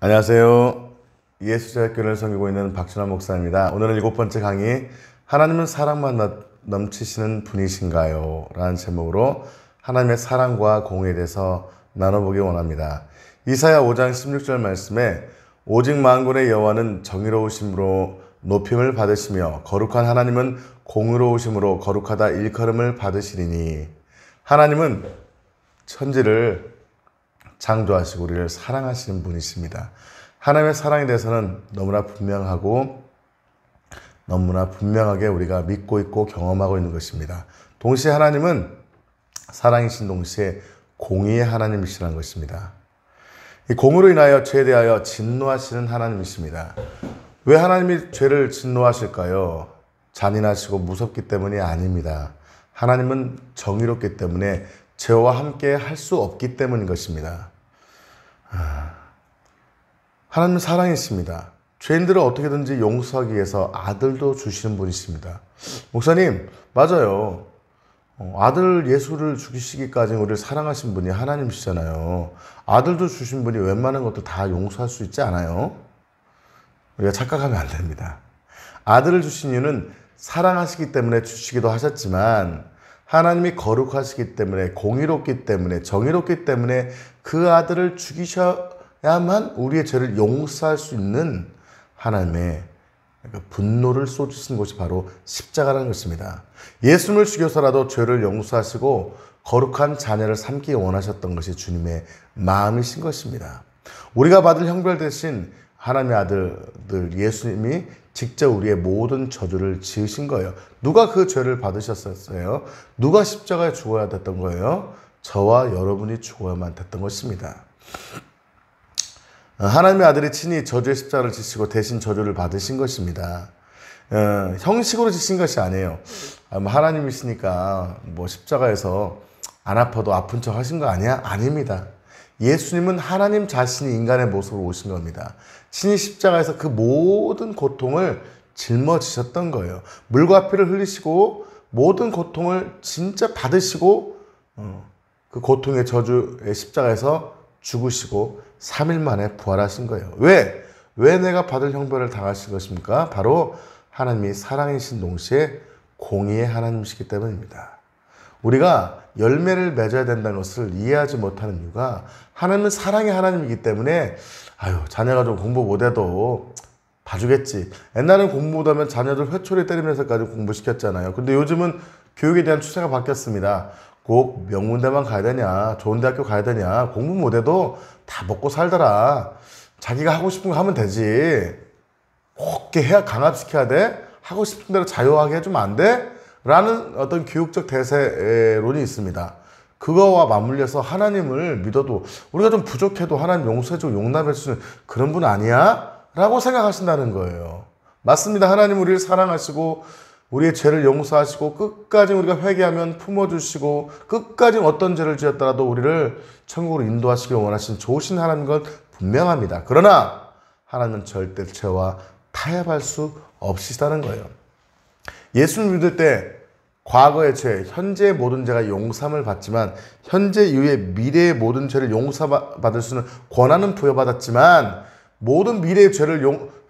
안녕하세요. 예수제자교회를 섬기고 있는 박준환 목사입니다. 오늘은 7번째 강의, 하나님은 사랑만 넘치시는 분이신가요? 라는 제목으로 하나님의 사랑과 공의에 대해서 나눠보기 원합니다. 이사야 5장 16절 말씀에 오직 만군의 여호와는 정의로우심으로 높임을 받으시며 거룩한 하나님은 공의로우심으로 거룩하다 일컬음을 받으시리니, 하나님은 천지를 창조하시고 우리를 사랑하시는 분이십니다. 하나님의 사랑에 대해서는 너무나 분명하고 너무나 분명하게 우리가 믿고 있고 경험하고 있는 것입니다. 동시에 하나님은 사랑이신 동시에 공의의 하나님이시라는 것입니다. 이 공의로 인하여 죄에 대하여 진노하시는 하나님이십니다. 왜 하나님이 죄를 진노하실까요? 잔인하시고 무섭기 때문이 아닙니다. 하나님은 정의롭기 때문에 죄와 함께 할 수 없기 때문인 것입니다. 하나님은 사랑이십니다. 죄인들을 어떻게든지 용서하기 위해서 아들도 주시는 분이십니다. 목사님, 맞아요. 아들 예수를 죽이시기까지 우리를 사랑하신 분이 하나님이시잖아요. 아들도 주신 분이 웬만한 것도 다 용서할 수 있지 않아요? 우리가 착각하면 안 됩니다. 아들을 주신 이유는 사랑하시기 때문에 주시기도 하셨지만, 하나님이 거룩하시기 때문에, 공의롭기 때문에, 정의롭기 때문에 그 아들을 죽이셔야만 우리의 죄를 용서할 수 있는 하나님의 분노를 쏟으신 것이 바로 십자가라는 것입니다. 예수님을 죽여서라도 죄를 용서하시고 거룩한 자녀를 삼기 원하셨던 것이 주님의 마음이신 것입니다. 우리가 받을 형벌 대신 하나님의 아들 예수님이 직접 우리의 모든 저주를 지으신 거예요. 누가 그 죄를 받으셨었어요? 누가 십자가에 죽어야 됐던 거예요? 저와 여러분이 죽어야만 됐던 것입니다. 하나님의 아들이 친히 저주의 십자가를 지시고 대신 저주를 받으신 것입니다. 형식으로 지신 것이 아니에요. 하나님이시니까 십자가에서 안 아파도 아픈 척 하신 거 아니야? 아닙니다. 예수님은 하나님 자신이 인간의 모습으로 오신 겁니다. 친히 십자가에서 그 모든 고통을 짊어지셨던 거예요. 물과 피를 흘리시고 모든 고통을 진짜 받으시고 그 고통의 저주의 십자가에서 죽으시고 3일 만에 부활하신 거예요. 왜 내가 받을 형벌을 당하신 것입니까? 바로 하나님이 사랑이신 동시에 공의의 하나님이시기 때문입니다. 우리가 열매를 맺어야 된다는 것을 이해하지 못하는 이유가, 하나님은 사랑의 하나님이기 때문에 자녀가 좀 공부 못해도 봐주겠지. 옛날에는 공부 못하면 자녀들 회초리 때리면서까지 공부시켰잖아요. 근데 요즘은 교육에 대한 추세가 바뀌었습니다. 꼭 명문대만 가야 되냐, 좋은 대학교 가야 되냐, 공부 못해도 다 먹고 살더라. 자기가 하고 싶은 거 하면 되지. 꼭 해야 강압시켜야 돼? 하고 싶은 대로 자유하게 해주면 안 돼? 라는 어떤 교육적 대세론이 있습니다. 그거와 맞물려서 하나님을 믿어도 우리가 좀 부족해도 하나님 용서해주고 용납할 수 있는 그런 분 아니야? 라고 생각하신다는 거예요. 맞습니다. 하나님 우리를 사랑하시고 우리의 죄를 용서하시고 끝까지 우리가 회개하면 품어주시고 끝까지 어떤 죄를 지었더라도 우리를 천국으로 인도하시길 원하시는 좋으신 하나님인 건 분명합니다. 그러나 하나님은 절대 죄와 타협할 수 없으시다는 거예요. 예수를 믿을 때 과거의 죄, 현재의 모든 죄가 용서함을 받지만, 현재 이후의 미래의 모든 죄를 용서받을 수 있는 권한은 부여받았지만, 모든 미래의 죄를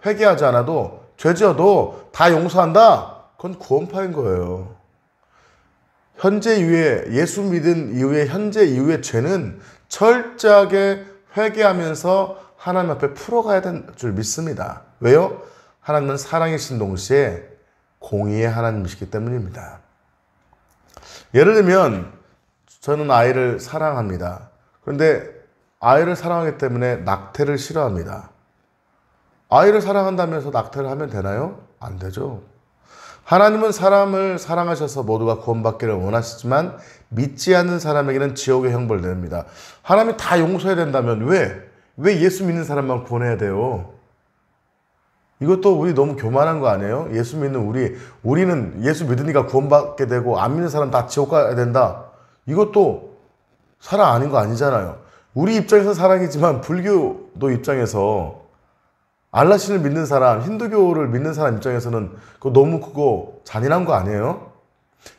회개하지 않아도, 죄 지어도 다 용서한다? 그건 구원파인 거예요. 현재 이후에, 예수 믿은 이후에 현재 이후의 죄는 철저하게 회개하면서 하나님 앞에 풀어가야 되는 줄 믿습니다. 왜요? 하나님은 사랑이신 동시에 공의의 하나님이시기 때문입니다. 예를 들면 저는 아이를 사랑합니다. 그런데 아이를 사랑하기 때문에 낙태를 싫어합니다. 아이를 사랑한다면서 낙태를 하면 되나요? 안 되죠. 하나님은 사람을 사랑하셔서 모두가 구원받기를 원하시지만 믿지 않는 사람에게는 지옥의 형벌을 내립니다. 하나님이 다 용서해야 된다면 왜 예수 믿는 사람만 구원해야 돼요? 이것도 우리 너무 교만한 거 아니에요? 예수 믿는 우리는 예수 믿으니까 구원받게 되고 안 믿는 사람 다 지옥 가야 된다. 이것도 사랑 아닌 거 아니잖아요. 우리 입장에서 사랑이지만 불교도 입장에서 알라신을 믿는 사람, 힌두교를 믿는 사람 입장에서는 그거 잔인한 거 아니에요?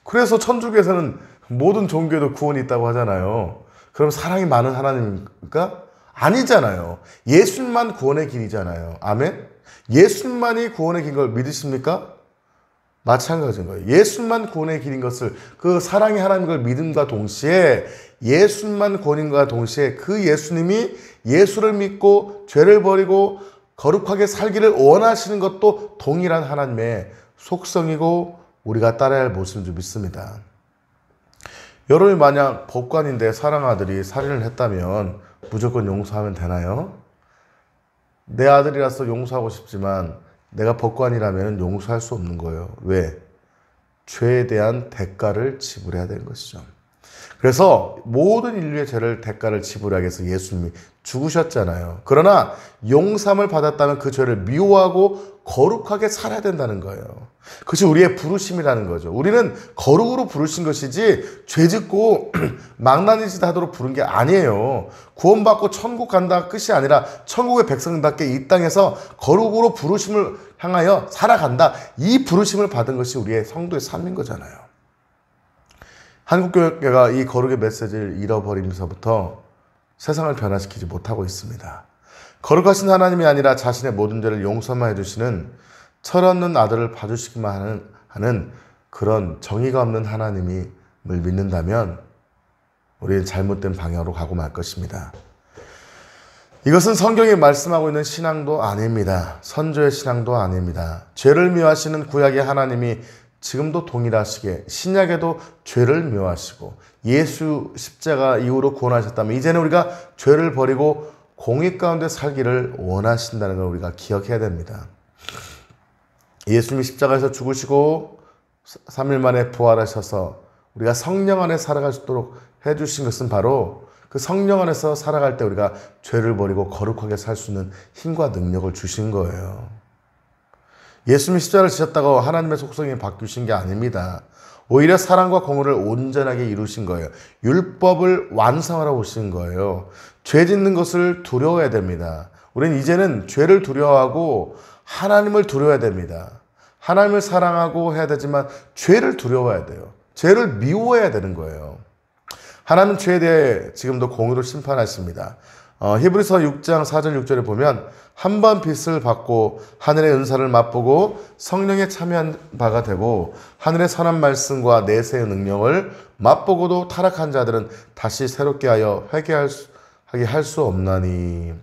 그래서 천주교에서는 모든 종교에도 구원이 있다고 하잖아요. 그럼 사랑이 많은 하나님입니까? 아니잖아요. 예수님만 구원의 길이잖아요. 아멘? 예수님만이 구원의 길인 걸 믿으십니까? 마찬가지인 거예요. 예수님만 구원의 길인 것을, 그 사랑의 하나님 걸 믿음과 동시에 예수님만 구원인과 동시에 그 예수님이 예수를 믿고 죄를 버리고 거룩하게 살기를 원하시는 것도 동일한 하나님의 속성이고 우리가 따라야 할 모습인 줄 믿습니다. 여러분이 만약 법관인데 사랑 아들이 살인을 했다면 무조건 용서하면 되나요? 내 아들이라서 용서하고 싶지만 내가 법관이라면 용서할 수 없는 거예요. 왜? 죄에 대한 대가를 지불해야 되는 것이죠. 그래서 모든 인류의 죄를 대가를 지불하기 위해서 예수님이 죽으셨잖아요. 그러나 용서함을 받았다면 그 죄를 미워하고 거룩하게 살아야 된다는 거예요. 그것이 우리의 부르심이라는 거죠. 우리는 거룩으로 부르신 것이지 죄 짓고 망나니 짓 하도록 부른 게 아니에요. 구원받고 천국 간다 끝이 아니라 천국의 백성답게 이 땅에서 거룩으로 부르심을 향하여 살아간다. 이 부르심을 받은 것이 우리의 성도의 삶인 거잖아요. 한국교회가 이 거룩의 메시지를 잃어버리면서부터 세상을 변화시키지 못하고 있습니다. 거룩하신 하나님이 아니라 자신의 모든 죄를 용서만 해주시는 철없는 아들을 봐주시기만 하는 그런 정의가 없는 하나님을 믿는다면 우리는 잘못된 방향으로 가고 말 것입니다. 이것은 성경이 말씀하고 있는 신앙도 아닙니다. 선조의 신앙도 아닙니다. 죄를 미워하시는 구약의 하나님이 지금도 동일하시게 신약에도 죄를 미워하시고 예수 십자가 이후로 구원하셨다면 이제는 우리가 죄를 버리고 공의 가운데 살기를 원하신다는 걸 우리가 기억해야 됩니다. 예수님이 십자가에서 죽으시고 3일 만에 부활하셔서 우리가 성령 안에 살아갈 수 있도록 해주신 것은 바로 그 성령 안에서 살아갈 때 우리가 죄를 버리고 거룩하게 살 수 있는 힘과 능력을 주신 거예요. 예수님이 십자가를 지셨다고 하나님의 속성이 바뀌신 게 아닙니다. 오히려 사랑과 공의를 온전하게 이루신 거예요. 율법을 완성하러 오신 거예요. 죄 짓는 것을 두려워해야 됩니다. 우리는 이제는 죄를 두려워하고 하나님을 두려워해야 됩니다. 하나님을 사랑하고 해야 되지만 죄를 두려워해야 돼요. 죄를 미워해야 되는 거예요. 하나님은 죄에 대해 지금도 공의로 심판하십니다. 히브리서 6장 4절 6절에 보면 한 번 빚을 받고 하늘의 은사를 맛보고 성령에 참여한 바가 되고 하늘의 선한 말씀과 내세의 능력을 맛보고도 타락한 자들은 다시 새롭게 하여 회개하게 할 수 없나니.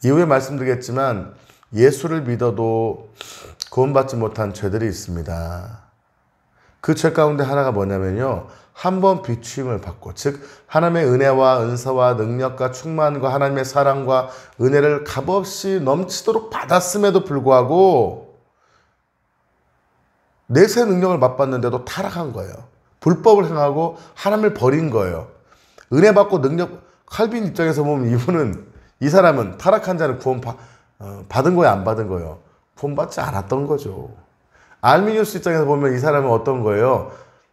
이후에 말씀드리겠지만 예수를 믿어도 구원받지 못한 죄들이 있습니다. 그 죄 가운데 하나가 뭐냐면요, 한 번 비추임을 받고, 즉 하나님의 은혜와 은사와 능력과 충만과 하나님의 사랑과 은혜를 값없이 넘치도록 받았음에도 불구하고 내세 능력을 맛봤는데도 타락한 거예요. 불법을 행하고 하나님을 버린 거예요. 은혜 받고 능력, 칼빈 입장에서 보면 이 사람은 타락한 자는 구원 받은 거예요, 안 받은 거예요? 구원받지 않았던 거죠. 알미니우스 입장에서 보면 이 사람은 어떤 거예요?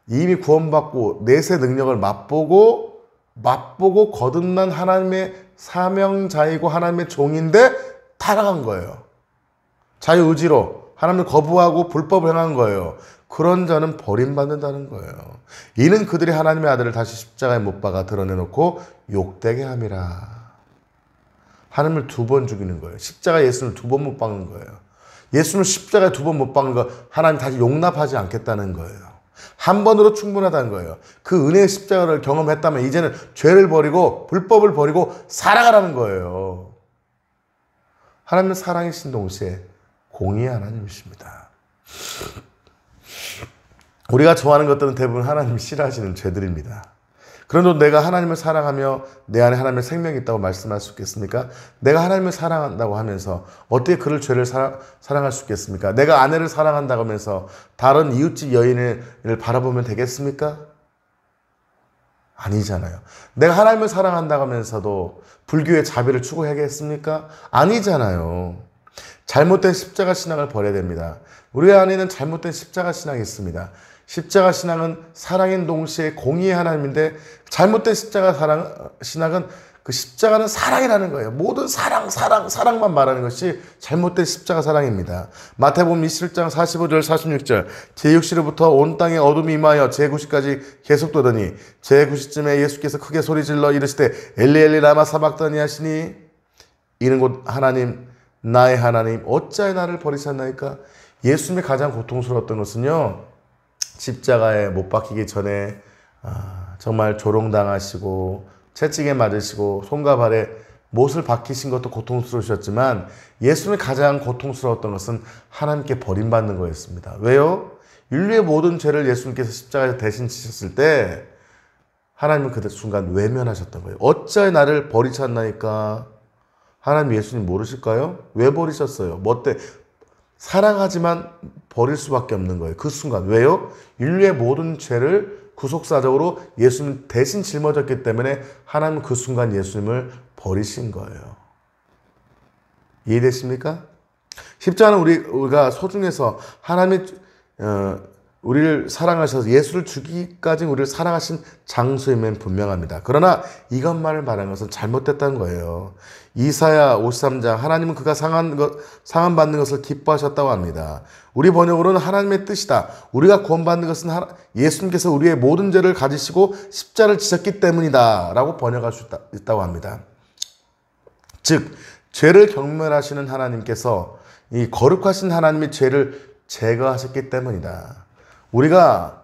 이미 구원받고 내세 능력을 맛보고 거듭난 하나님의 사명자이고 하나님의 종인데 타락한 거예요. 자유의지로 하나님을 거부하고 불법을 행한 거예요. 그런 자는 버림받는다는 거예요. 이는 그들이 하나님의 아들을 다시 십자가에 못 박아 드러내놓고 욕되게 함이라. 하나님을 2번 죽이는 거예요. 십자가에 예수님을 2번 못 박는 거예요. 예수님을 십자가에 2번 못 박는 거 하나님 다시 용납하지 않겠다는 거예요. 한 번으로 충분하다는 거예요. 그 은혜의 십자가를 경험했다면 이제는 죄를 버리고 불법을 버리고 살아가라는 거예요. 하나님은 사랑이신 동시에 공의의 하나님이십니다. 우리가 좋아하는 것들은 대부분 하나님이 싫어하시는 죄들입니다. 그런데 내가 하나님을 사랑하며 내 안에 하나님의 생명이 있다고 말씀할 수 있겠습니까? 내가 하나님을 사랑한다고 하면서 어떻게 그를 죄를 사랑할 수 있겠습니까? 내가 아내를 사랑한다고 하면서 다른 이웃집 여인을 바라보면 되겠습니까? 아니잖아요. 내가 하나님을 사랑한다고 하면서도 불교의 자비를 추구하겠습니까? 아니잖아요. 잘못된 십자가 신앙을 버려야 됩니다. 우리 안에는 잘못된 십자가 신앙이 있습니다. 십자가 신앙은 사랑인 동시에 공의의 하나님인데 잘못된 십자가 신앙은 그 십자가는 사랑이라는 거예요. 모든 사랑만 말하는 것이 잘못된 십자가 사랑입니다. 마태복음 27장 45절 46절 제6시로부터 온 땅에 어둠이 임하여 제9시까지 계속되더니 제9시쯤에 예수께서 크게 소리질러 이르시되 엘리 엘리 라마 사박다니 하시니 이는 곧 하나님 나의 하나님 어찌하여 나를 버리셨나이까. 예수님이 가장 고통스러웠던 것은요, 십자가에 못 박히기 전에 정말 조롱당하시고 채찍에 맞으시고 손과 발에 못을 박히신 것도 고통스러우셨지만 예수님이 가장 고통스러웠던 것은 하나님께 버림받는 거였습니다. 왜요? 인류의 모든 죄를 예수님께서 십자가에서 대신 지셨을 때 하나님은 그 순간 외면하셨던 거예요. 어찌하여 나를 버리셨나이까. 하나님 예수님 모르실까요? 왜 버리셨어요? 뭐 때 사랑하지만 버릴 수밖에 없는 거예요. 그 순간. 왜요? 인류의 모든 죄를 구속사적으로 예수님 대신 짊어졌기 때문에 하나님은 그 순간 예수님을 버리신 거예요. 이해되십니까? 십자가는 우리가 소중해서 하나님이 우리를 사랑하셔서 예수를 주기까지 우리를 사랑하신 장소임은 분명합니다. 그러나 이것만을 말하는 것은 잘못됐다는 거예요. 이사야 53장 하나님은 그가 상함받는 것을 기뻐하셨다고 합니다. 우리 번역으로는 하나님의 뜻이다. 우리가 구원받는 것은 예수님께서 우리의 모든 죄를 가지시고 십자를 지셨기 때문이다 라고 번역할 수 있다고 합니다. 즉 죄를 경멸하시는 하나님께서 이 거룩하신 하나님이 죄를 제거하셨기 때문이다. 우리가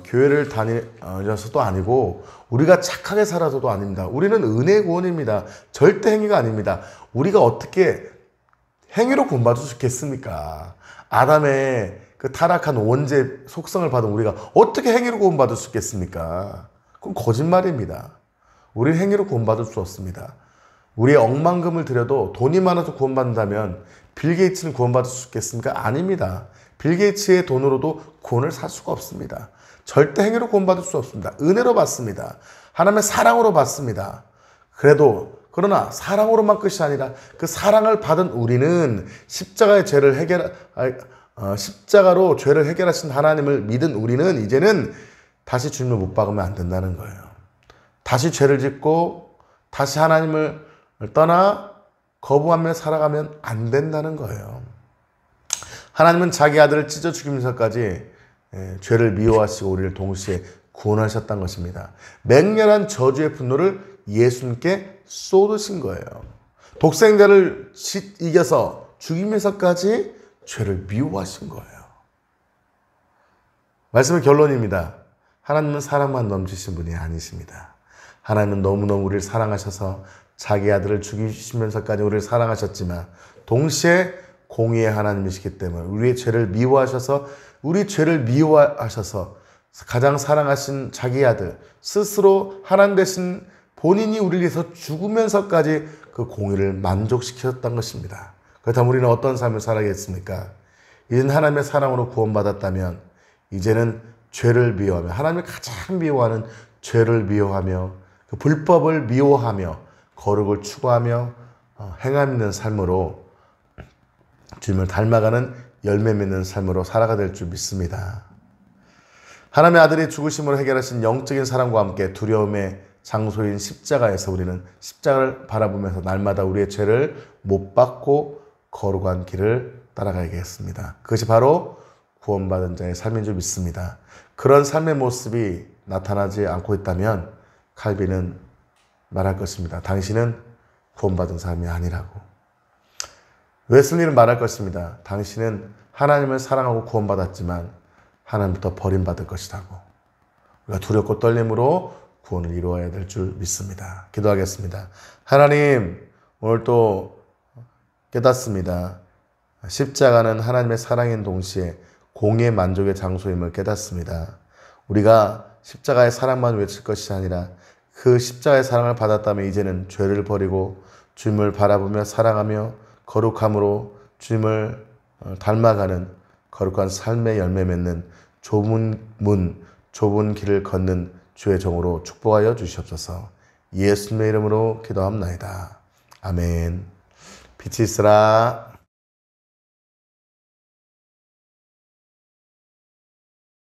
교회를 다녀서도 아니고 우리가 착하게 살아서도 아닙니다. 우리는 은혜의 구원입니다. 절대 행위가 아닙니다. 우리가 어떻게 행위로 구원받을 수 있겠습니까? 아담의 그 타락한 원죄 속성을 받은 우리가 어떻게 행위로 구원받을 수 있겠습니까? 그건 거짓말입니다. 우리는 행위로 구원받을 수 없습니다. 우리의 억만금을 들여도 돈이 많아서 구원받는다면 빌 게이츠는 구원받을 수 있겠습니까? 아닙니다. 빌 게이츠의 돈으로도 구원을 살 수가 없습니다. 절대 행위로 구원받을 수 없습니다. 은혜로 받습니다. 하나님의 사랑으로 받습니다. 그러나 사랑으로만 끝이 아니라 그 사랑을 받은 우리는 십자가로 죄를 해결하신 하나님을 믿은 우리는 이제는 다시 주님을 못 박으면 안 된다는 거예요. 다시 죄를 짓고 다시 하나님을 떠나 거부하며 살아가면 안 된다는 거예요. 하나님은 자기 아들을 찢어 죽이면서까지 죄를 미워하시고 우리를 동시에 구원하셨다는 것입니다. 맹렬한 저주의 분노를 예수님께 쏟으신 거예요. 독생자를 이겨서 죽이면서까지 죄를 미워하신 거예요. 말씀의 결론입니다. 하나님은 사랑만 넘치신 분이 아니십니다. 하나님은 너무너무 우리를 사랑하셔서 자기 아들을 죽이시면서까지 우리를 사랑하셨지만 동시에 공의의 하나님이시기 때문에 우리의 죄를 미워하셔서 가장 사랑하신 자기 아들 스스로 하나님 대신 본인이 우리를 위해서 죽으면서까지 그 공의를 만족시켰던 것입니다. 그렇다면 우리는 어떤 삶을 살아야겠습니까? 이제는 하나님의 사랑으로 구원받았다면 이제는 죄를 미워하며 하나님을 가장 미워하는 죄를 미워하며 그 불법을 미워하며 거룩을 추구하며 행함 있는 삶으로 주님을 닮아가는 열매 맺는 삶으로 살아가 될 줄 믿습니다. 하나님의 아들이 죽으심으로 해결하신 영적인 사랑과 함께 두려움의 장소인 십자가에서 우리는 십자가를 바라보면서 날마다 우리의 죄를 못 받고 거룩한 길을 따라가야겠습니다. 그것이 바로 구원받은 자의 삶인 줄 믿습니다. 그런 삶의 모습이 나타나지 않고 있다면 칼빈은 말할 것입니다. 당신은 구원받은 사람이 아니라고. 웨슬리는 말할 것입니다. 당신은 하나님을 사랑하고 구원받았지만 하나님부터 버림받을 것이라고. 우리가 두렵고 떨림으로 구원을 이루어야 될 줄 믿습니다. 기도하겠습니다. 하나님, 오늘 또 깨닫습니다. 십자가는 하나님의 사랑인 동시에 공의의 만족의 장소임을 깨닫습니다. 우리가 십자가의 사랑만 외칠 것이 아니라 그 십자가의 사랑을 받았다면 이제는 죄를 버리고 주님을 바라보며 사랑하며 거룩함으로 주님을 닮아가는 거룩한 삶의 열매 맺는 좁은 문, 좁은 길을 걷는 주의 종으로 축복하여 주시옵소서. 예수님의 이름으로 기도합나이다. 아멘. 빛이 있으라.